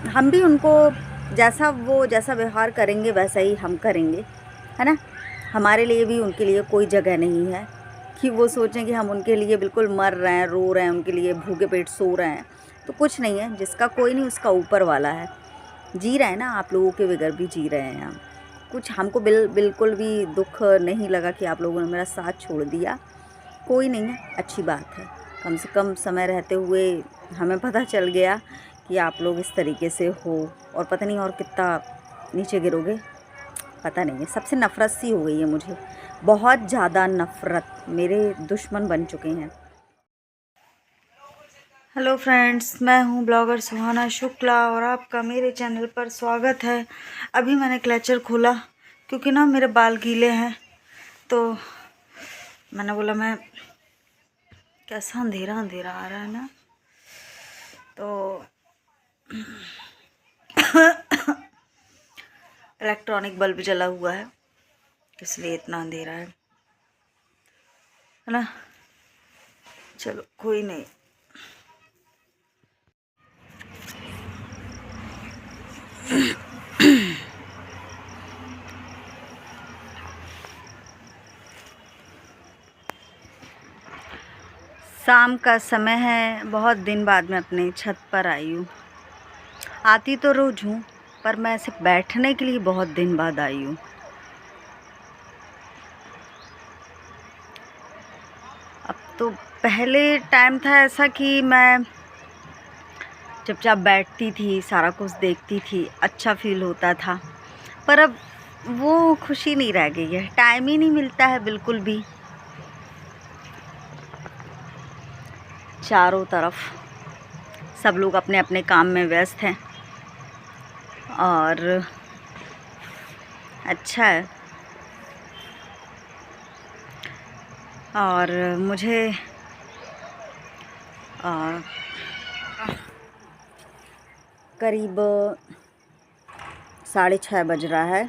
हम भी उनको जैसा व्यवहार करेंगे वैसा ही हम करेंगे, है ना। हमारे लिए भी उनके लिए कोई जगह नहीं है कि वो सोचें कि हम उनके लिए बिल्कुल मर रहे हैं, रो रहे हैं, उनके लिए भूखे पेट सो रहे हैं। तो कुछ नहीं है, जिसका कोई नहीं उसका ऊपर वाला है। जी रहे हैं ना, आप लोगों के बगैर भी जी रहे हैं हम। कुछ हमको बिल्कुल भी दुख नहीं लगा कि आप लोगों ने मेरा साथ छोड़ दिया। कोई नहीं है, अच्छी बात है। कम से कम समय रहते हुए हमें पता चल गया कि आप लोग इस तरीके से हो, और पता नहीं और कितना नीचे गिरोगे, पता नहीं है। सबसे नफ़रत सी हो गई है मुझे, बहुत ज़्यादा नफ़रत, मेरे दुश्मन बन चुके हैं। हेलो फ्रेंड्स, मैं हूँ ब्लॉगर सुहाना शुक्ला और आपका मेरे चैनल पर स्वागत है। अभी मैंने क्लचर खोला क्योंकि ना मेरे बाल गीले हैं, तो मैंने बोला मैं, कैसा अंधेरा अंधेरा आ रहा है ना, तो इलेक्ट्रॉनिक बल्ब जला हुआ है इसलिए इतना अंधेरा है ना। चलो कोई नहीं। शाम का समय है, बहुत दिन बाद मैं अपने छत पर आई हूँ। आती तो रोज़ हूँ, पर मैं सिर्फ बैठने के लिए बहुत दिन बाद आई हूँ। अब तो पहले टाइम था ऐसा कि मैं चुपचाप बैठती थी, सारा कुछ देखती थी, अच्छा फील होता था। पर अब वो खुशी नहीं रह गई है, टाइम ही नहीं मिलता है बिल्कुल भी। चारों तरफ सब लोग अपने अपने काम में व्यस्त हैं और अच्छा है। और मुझे करीब 6:30 बज रहा है।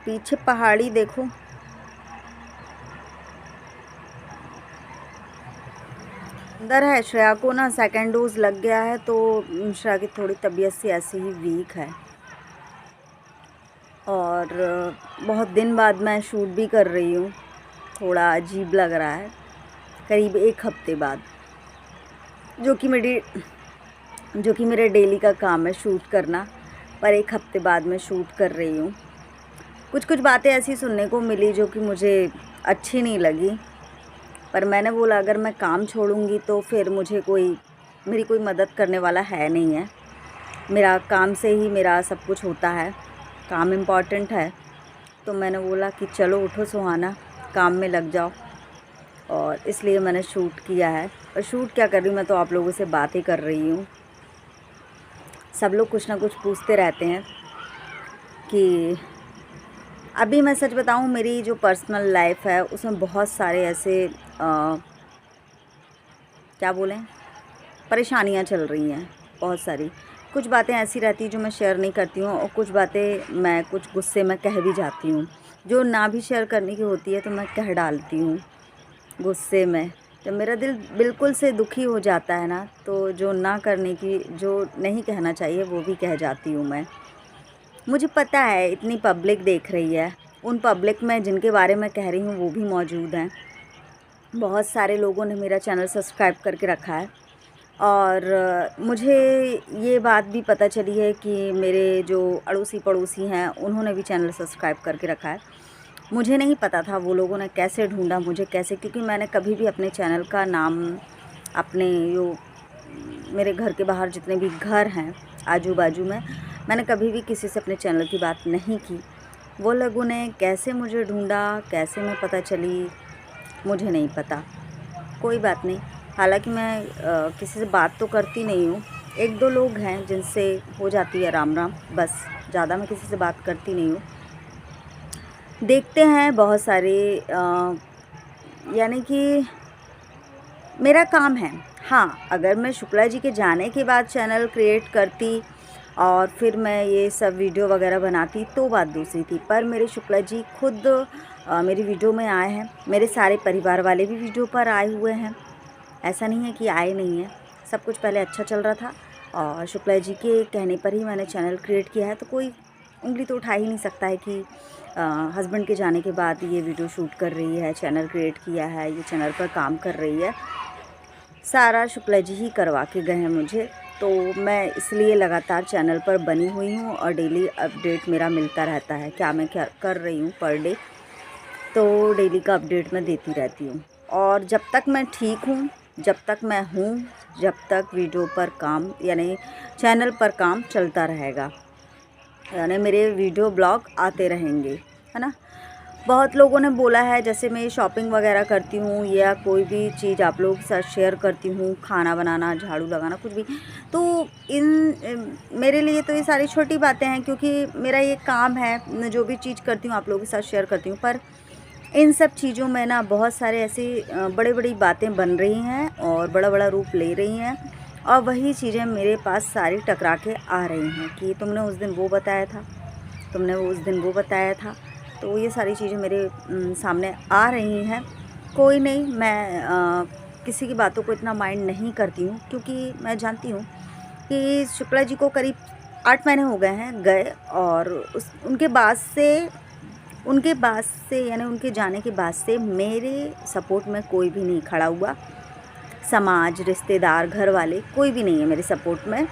पीछे पहाड़ी देखो, अंदर है। श्रेया को ना सेकेंड डोज लग गया है, तो श्रेया की थोड़ी तबीयत सी ऐसे ही वीक है। और बहुत दिन बाद मैं शूट भी कर रही हूँ, थोड़ा अजीब लग रहा है। करीब 1 हफ्ते बाद, जो कि मेरे डेली का काम है शूट करना, पर 1 हफ्ते बाद मैं शूट कर रही हूँ। कुछ बातें ऐसी सुनने को मिली जो कि मुझे अच्छी नहीं लगी, पर मैंने बोला अगर मैं काम छोड़ूंगी तो फिर मेरी कोई मदद करने वाला है नहीं है। मेरा काम से ही मेरा सब कुछ होता है, काम इम्पॉर्टेंट है। तो मैंने बोला कि चलो उठो सुहाना, काम में लग जाओ। और इसलिए मैंने शूट किया है। और शूट क्या कर रही हूँ मैं, तो आप लोगों से बातें कर रही हूँ। सब लोग कुछ ना कुछ पूछते रहते हैं कि अभी मैं सच बताऊँ, मेरी जो पर्सनल लाइफ है उसमें बहुत सारे ऐसे क्या बोलें, परेशानियाँ चल रही हैं बहुत सारी। कुछ बातें ऐसी रहती हैं जो मैं शेयर नहीं करती हूँ, और कुछ बातें मैं कुछ गुस्से में कह भी जाती हूँ। जो ना भी शेयर करने की होती है तो मैं कह डालती हूँ गुस्से में। जब मेरा दिल बिल्कुल से दुखी हो जाता है ना, तो जो नहीं कहना चाहिए वो भी कह जाती हूँ मैं। मुझे पता है इतनी पब्लिक देख रही है, उन पब्लिक में जिनके बारे में कह रही हूँ वो भी मौजूद हैं। बहुत सारे लोगों ने मेरा चैनल सब्सक्राइब करके रखा है, और मुझे ये बात भी पता चली है कि मेरे जो अड़ोसी पड़ोसी हैं उन्होंने भी चैनल सब्सक्राइब करके रखा है। मुझे नहीं पता था वो लोगों ने कैसे ढूंढा मुझे, कैसे, क्योंकि मैंने कभी भी अपने चैनल का नाम अपने जो मेरे घर के बाहर जितने भी घर हैं आजू बाजू में, मैंने कभी भी किसी से अपने चैनल की बात नहीं की। वो लोगों ने कैसे मुझे ढूंढा, कैसे मैं पता चली, मुझे नहीं पता। कोई बात नहीं। हालांकि मैं किसी से बात तो करती नहीं हूँ, 1-2 लोग हैं जिनसे हो जाती है राम राम, बस। ज़्यादा मैं किसी से बात करती नहीं हूँ। देखते हैं बहुत सारे यानी कि मेरा काम है। हाँ, अगर मैं शुक्ला जी के जाने के बाद चैनल क्रिएट करती और फिर मैं ये सब वीडियो वगैरह बनाती तो बात दूसरी थी, पर मेरे शुक्ला जी खुद मेरी वीडियो में आए हैं। मेरे सारे परिवार वाले भी वीडियो पर आए हुए हैं, ऐसा नहीं है कि आए नहीं हैं। सब कुछ पहले अच्छा चल रहा था और शुक्ला जी के कहने पर ही मैंने चैनल क्रिएट किया है, तो कोई उंगली तो उठा ही नहीं सकता है कि हस्बैंड के जाने के बाद ये वीडियो शूट कर रही है, चैनल क्रिएट किया है, ये चैनल पर काम कर रही है। सारा शुक्ला जी ही करवा के गए हैं मुझे, तो मैं इसलिए लगातार चैनल पर बनी हुई हूँ और डेली अपडेट मेरा मिलता रहता है, क्या मैं क्या कर रही हूँ पर डे, तो डेली का अपडेट मैं देती रहती हूँ। और जब तक मैं ठीक हूँ, जब तक मैं हूँ, जब तक वीडियो पर काम यानी चैनल पर काम चलता रहेगा, यानी मेरे वीडियो ब्लॉग आते रहेंगे, है ना। बहुत लोगों ने बोला है, जैसे मैं शॉपिंग वगैरह करती हूँ या कोई भी चीज़ आप लोगों के साथ शेयर करती हूँ, खाना बनाना, झाड़ू लगाना, कुछ भी, तो मेरे लिए तो ये सारी छोटी बातें हैं, क्योंकि मेरा ये काम है, मैं जो भी चीज़ करती हूँ आप लोगों के साथ शेयर करती हूँ। पर इन सब चीज़ों में ना बहुत सारे ऐसी बड़ी बड़ी बातें बन रही हैं और बड़ा बड़ा रूप ले रही हैं, और वही चीज़ें मेरे पास सारी टकरा के आ रही हैं कि तुमने उस दिन वो बताया था, तुमने उस दिन वो बताया था। तो ये सारी चीज़ें मेरे सामने आ रही हैं। कोई नहीं, मैं किसी की बातों को इतना माइंड नहीं करती हूँ, क्योंकि मैं जानती हूँ कि शुक्ला जी को करीब 8 महीने हो गए हैं गए, और उनके बाद से यानी उनके जाने के बाद से मेरे सपोर्ट में कोई भी नहीं खड़ा हुआ। समाज, रिश्तेदार, घर वाले, कोई भी नहीं है मेरे सपोर्ट में।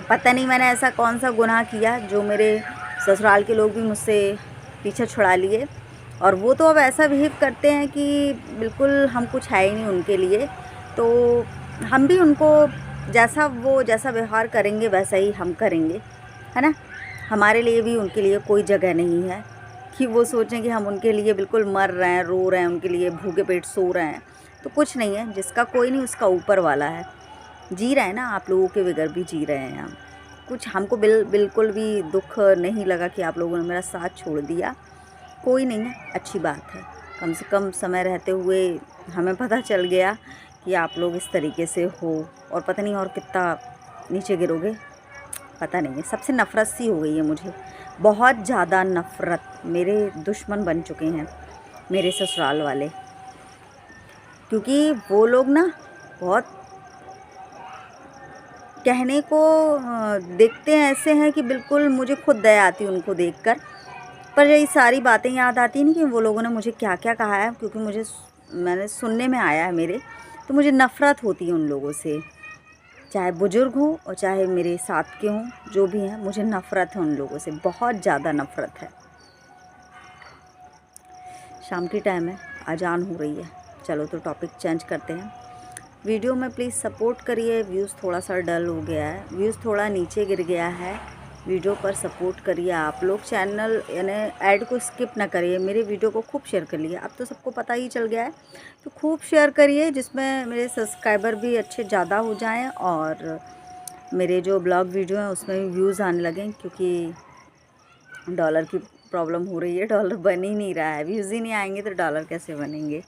पता नहीं मैंने ऐसा कौन सा गुनाह किया जो मेरे ससुराल के लोग भी मुझसे पीछा छुड़ा लिए, और वो तो अब ऐसा बिहेव करते हैं कि बिल्कुल हम कुछ है ही नहीं उनके लिए। तो हम भी उनको जैसा व्यवहार करेंगे वैसा ही हम करेंगे, है ना। हमारे लिए भी उनके लिए कोई जगह नहीं है कि वो सोचें कि हम उनके लिए बिल्कुल मर रहे हैं, रो रहे हैं, उनके लिए भूखे पेट सो रहे हैं। तो कुछ नहीं है, जिसका कोई नहीं उसका ऊपर वाला है। जी रहे हैं ना, आप लोगों के बगैर भी जी रहे हैं हम। कुछ हमको बिल्कुल भी दुख नहीं लगा कि आप लोगों ने मेरा साथ छोड़ दिया। कोई नहीं है, अच्छी बात है। कम से कम समय रहते हुए हमें पता चल गया कि आप लोग इस तरीके से हो, और पता नहीं और कितना नीचे गिरोगे, पता नहीं है। सबसे नफ़रत सी हो गई है मुझे, बहुत ज़्यादा नफ़रत। मेरे दुश्मन बन चुके हैं मेरे ससुराल वाले, क्योंकि वो लोग ना बहुत कहने को देखते हैं ऐसे हैं कि बिल्कुल मुझे खुद दया आती उनको देखकर। पर यही सारी बातें याद आती नहीं कि वो लोगों ने मुझे क्या क्या कहा है, क्योंकि मैंने सुनने में आया है मेरे, तो मुझे नफ़रत होती है उन लोगों से, चाहे बुजुर्ग हों और चाहे मेरे साथ के हों, जो भी हैं, मुझे नफ़रत है उन लोगों से, बहुत ज़्यादा नफ़रत है। शाम की टाइम है, अजान हो रही है। चलो तो टॉपिक चेंज करते हैं। वीडियो में प्लीज़ सपोर्ट करिए। व्यूज़ थोड़ा सा डल हो गया है, व्यूज़ थोड़ा नीचे गिर गया है। वीडियो पर सपोर्ट करिए आप लोग। चैनल यानी ऐड को स्किप ना करिए, मेरे वीडियो को खूब शेयर करिए। अब तो सबको पता ही चल गया है, तो खूब शेयर करिए, जिसमें मेरे सब्सक्राइबर भी अच्छे ज़्यादा हो जाएं और मेरे जो ब्लॉग वीडियो हैं उसमें भी व्यूज़ आने लगें, क्योंकि डॉलर की प्रॉब्लम हो रही है, डॉलर बन ही नहीं रहा है। व्यूज़ ही नहीं आएंगे तो डॉलर कैसे बनेंगे।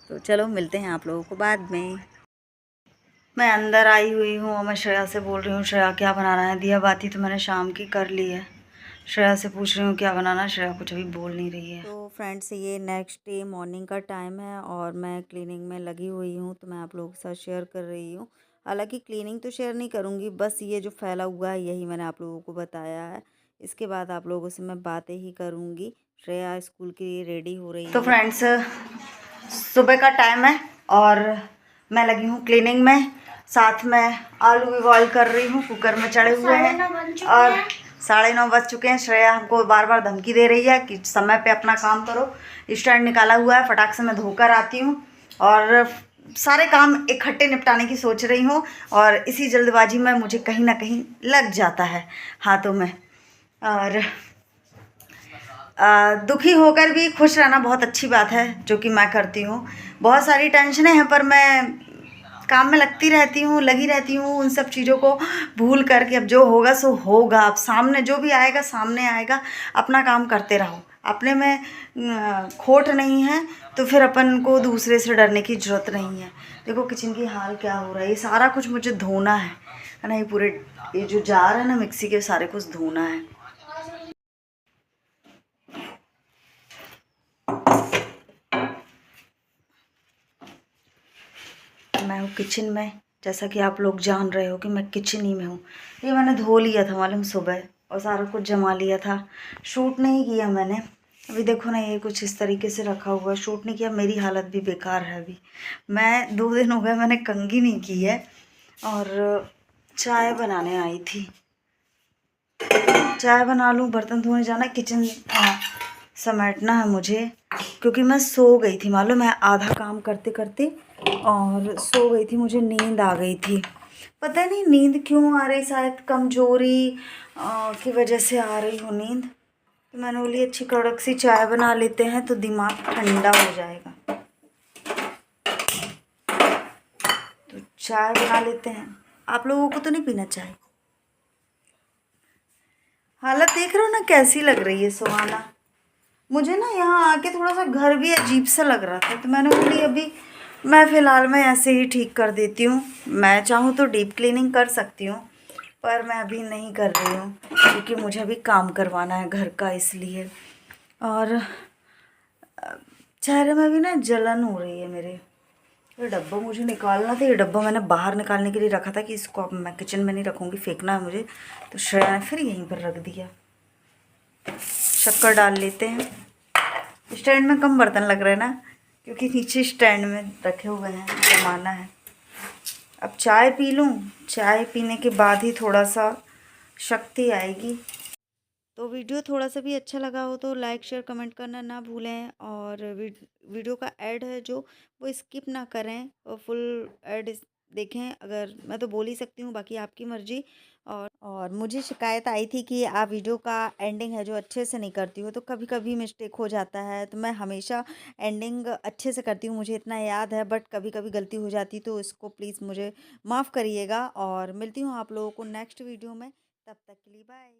तो चलो मिलते हैं आप लोगों को बाद में। मैं अंदर आई हुई हूँ और मैं श्रेया से बोल रही हूँ, श्रेया क्या बनाना है। दिया बाती तो मैंने शाम की कर ली है, श्रेया से पूछ रही हूँ क्या बनाना है। श्रेया कुछ अभी बोल नहीं रही है। तो फ्रेंड्स, ये नेक्स्ट डे मॉर्निंग का टाइम है और मैं क्लीनिंग में लगी हुई हूँ, तो मैं आप लोगों के साथ शेयर कर रही हूँ। हालांकि क्लीनिंग तो शेयर नहीं करूँगी, बस ये जो फैला हुआ है यही मैंने आप लोगों को बताया है। इसके बाद आप लोगों से मैं बातें ही करूँगी। श्रेया स्कूल के लिए रेडी हो रही है। तो फ्रेंड्स, सुबह का टाइम है और मैं लगी हूँ क्लीनिंग में, साथ में आलू भी बॉईल कर रही हूँ, कुकर में चढ़े हुए हैं और 9:30 बज चुके हैं। श्रेया हमको बार बार धमकी दे रही है कि समय पे अपना काम करो। स्टैंड निकाला हुआ है, फटाक से मैं धोकर आती हूँ और सारे काम इकट्ठे निपटाने की सोच रही हूँ, और इसी जल्दबाजी में मुझे कहीं ना कहीं लग जाता है हाथों में। और दुखी होकर भी खुश रहना बहुत अच्छी बात है, जो कि मैं करती हूँ। बहुत सारी टेंशनें हैं पर मैं काम में लगी रहती हूँ उन सब चीज़ों को भूल कर के अब जो होगा सो होगा। अब सामने जो भी आएगा सामने आएगा, अपना काम करते रहो। अपने में खोट नहीं है तो फिर अपन को दूसरे से डरने की ज़रूरत नहीं है। देखो किचन की हाल क्या हो रहा है, ये सारा कुछ मुझे धोना है ना। ये जो जार है ना मिक्सी के, सारे कुछ धोना है। मैं हूँ किचन में जैसा कि आप लोग जान रहे हो कि मैं किचन ही में हूँ। ये मैंने धो लिया था मालूम सुबह, और सारा कुछ जमा लिया था। शूट नहीं किया मैंने। अभी देखो ना, ये कुछ इस तरीके से रखा हुआ है, शूट नहीं किया। मेरी हालत भी बेकार है अभी। मैं 2 दिन हो गए मैंने कंघी नहीं की है, और चाय बनाने आई थी। चाय बना लूँ, बर्तन धोने जाना, किचन समेटना है मुझे, क्योंकि मैं सो गई थी मालूम। मैं आधा काम करते करते और सो गई थी, मुझे नींद आ गई थी। पता नहीं नींद क्यों आ रही, शायद कमज़ोरी की वजह से आ रही हो नींद। तो मैंने बोली अच्छी कड़क सी चाय बना लेते हैं तो दिमाग ठंडा हो जाएगा। तो चाय बना लेते हैं। आप लोगों को तो नहीं पीना चाय? हालत देख रहे हो ना कैसी लग रही है सुहाना। मुझे ना यहाँ आके थोड़ा सा घर भी अजीब सा लग रहा था, तो मैंने बोली अभी मैं फ़िलहाल मैं ऐसे ही ठीक कर देती हूँ। मैं चाहूँ तो डीप क्लीनिंग कर सकती हूँ, पर मैं अभी नहीं कर रही हूँ क्योंकि मुझे अभी काम करवाना है घर का, इसलिए। और चेहरे में भी ना जलन हो रही है मेरे। ये डब्बा मुझे निकालना था, ये डब्बा मैंने बाहर निकालने के लिए रखा था कि इसको अब मैं किचन में नहीं रखूँगी, फेंकना है मुझे। तो श्रेया ने फिर यहीं पर रख दिया। शक्कर डाल लेते हैं। स्टैंड में कम बर्तन लग रहे हैं ना, क्योंकि नीचे स्टैंड में रखे हुए हैं, जमाना है। अब चाय पी लूँ, चाय पीने के बाद ही थोड़ा सा शक्ति आएगी। तो वीडियो थोड़ा सा भी अच्छा लगा हो तो लाइक शेयर कमेंट करना ना भूलें, और वीडियो का ऐड है जो वो स्किप ना करें, और फुल ऐड देखें। अगर मैं तो बोल ही सकती हूँ, बाकी आपकी मर्ज़ी। और मुझे शिकायत आई थी कि आप वीडियो का एंडिंग है जो अच्छे से नहीं करती हो, तो कभी कभी मिस्टेक हो जाता है। तो मैं हमेशा एंडिंग अच्छे से करती हूँ, मुझे इतना याद है, बट कभी कभी गलती हो जाती, तो इसको प्लीज़ मुझे माफ़ करिएगा। और मिलती हूँ आप लोगों को नेक्स्ट वीडियो में, तब तक के लिए बाय।